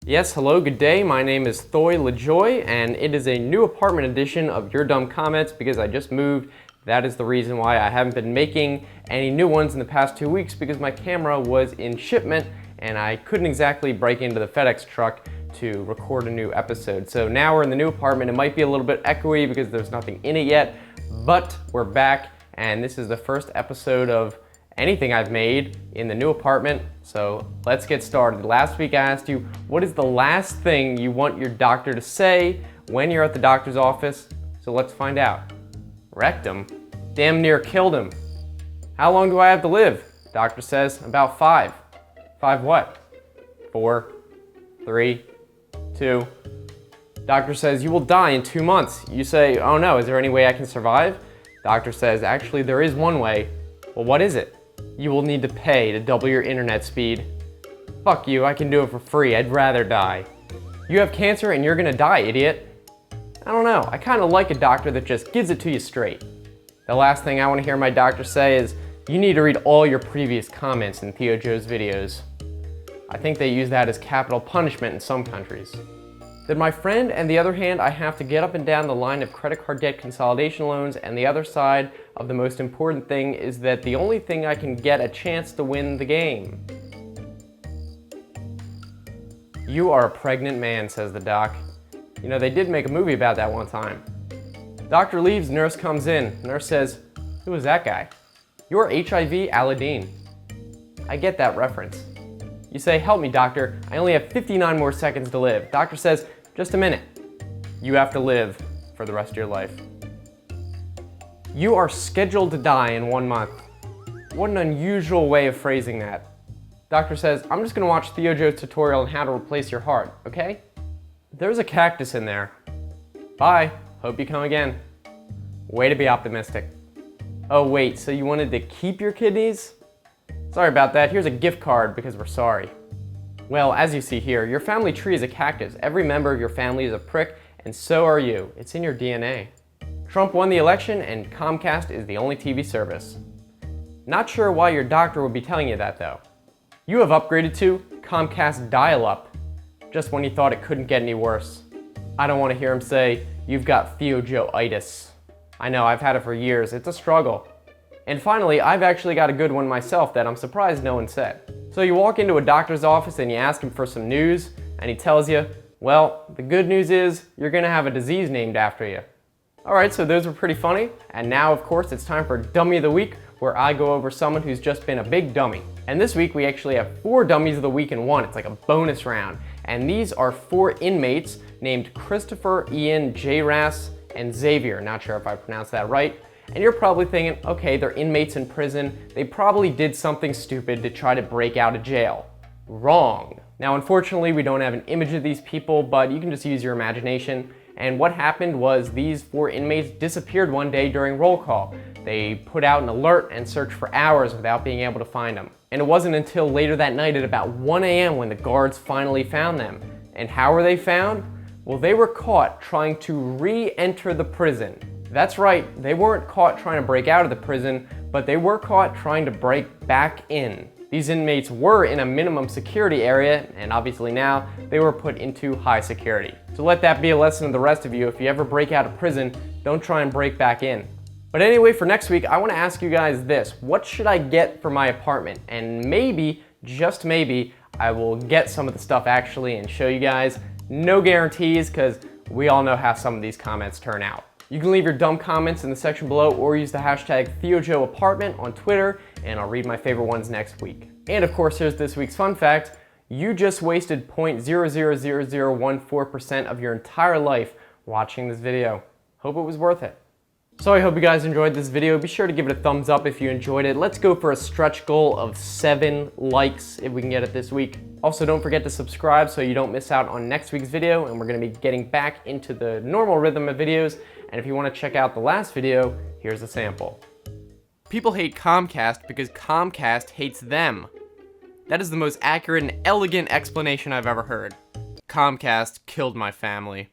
Yes, hello, good day. My name is ThioJoe, and it is a new apartment edition of Your Dumb Comments because I just moved. That is the reason why I haven't been making any new ones in the past 2 weeks, because my camera was in shipment and I couldn't exactly break into the FedEx truck to record a new episode. So now we're in the new apartment. It might be a little bit echoey because there's nothing in it yet, but we're back, and this is the first episode of anything I've made in the new apartment. So let's get started. Last week I asked you, what is the last thing you want your doctor to say when you're at the doctor's office? So let's find out. Rectum? Damn near killed him. How long do I have to live? Doctor says about 5. 5 what? 4, 3, 2. Doctor says you will die in 2 months. You say, oh no, is there any way I can survive? Doctor says, actually there is one way. Well, what is it? You will need to pay to double your internet speed. Fuck you, I can do it for free. I'd rather die. You have cancer and you're gonna die, idiot. I don't know, I kinda like a doctor that just gives it to you straight. The last thing I wanna hear my doctor say is, you need to read all your previous comments in ThioJoe's videos. I think they use that as capital punishment in some countries. Then my friend, and the other hand, I have to get up and down the line of credit card debt consolidation loans, and the other side of the most important thing is that the only thing I can get a chance to win the game. You are a pregnant man, says the doc. You know, they did make a movie about that one time. Doctor leaves, nurse comes in. Nurse says, who is that guy? You're HIV Aladdin. I get that reference. You say, help me, doctor. I only have 59 more seconds to live. Doctor says, just a minute. You have to live for the rest of your life. You are scheduled to die in 1 month. What an unusual way of phrasing that. Doctor says, I'm just gonna watch ThioJoe's tutorial on how to replace your heart, okay? There's a cactus in there. Bye, hope you come again. Way to be optimistic. Oh wait, so you wanted to keep your kidneys? Sorry about that, here's a gift card because we're sorry. Well, as you see here, your family tree is a cactus. Every member of your family is a prick, and so are you. It's in your DNA. Trump won the election, and Comcast is the only TV service. Not sure why your doctor would be telling you that, though. You have upgraded to Comcast dial-up, just when you thought it couldn't get any worse. I don't want to hear him say, you've got ThioJoe-itis. I know, I've had it for years. It's a struggle. And finally, I've actually got a good one myself that I'm surprised no one said. So you walk into a doctor's office and you ask him for some news, and he tells you, well, the good news is you're gonna have a disease named after you. Alright, so those were pretty funny. And now, of course, it's time for Dummy of the Week, where I go over someone who's just been a big dummy. And this week we actually have 4 Dummies of the Week in one. It's like a bonus round. And these are 4 inmates named Christopher, Ian, J-Ras, and Xavier. Not sure if I pronounced that right. And you're probably thinking, okay, they're inmates in prison. They probably did something stupid to try to break out of jail. Wrong. Now, unfortunately, we don't have an image of these people, but you can just use your imagination. And what happened was these 4 inmates disappeared one day during roll call. They put out an alert and searched for hours without being able to find them. And it wasn't until later that night at about 1 a.m. when the guards finally found them. And how were they found? Well, they were caught trying to re-enter the prison. That's right, they weren't caught trying to break out of the prison, but they were caught trying to break back in. These inmates were in a minimum security area, and obviously now they were put into high security. So let that be a lesson to the rest of you. If you ever break out of prison, don't try and break back in. But anyway, for next week, I want to ask you guys this. What should I get for my apartment? And maybe, just maybe, I will get some of the stuff actually and show you guys. No guarantees, because we all know how some of these comments turn out. You can leave your dumb comments in the section below or use the hashtag ThioJoeApartment on Twitter, and I'll read my favorite ones next week. And of course, here's this week's fun fact. You just wasted 0.000014% of your entire life watching this video. Hope it was worth it. So I hope you guys enjoyed this video. Be sure to give it a thumbs up if you enjoyed it. Let's go for a stretch goal of 7 likes if we can get it this week. Also, don't forget to subscribe so you don't miss out on next week's video, and we're gonna be getting back into the normal rhythm of videos. And if you wanna check out the last video, here's a sample. People hate Comcast because Comcast hates them. That is the most accurate and elegant explanation I've ever heard. Comcast killed my family.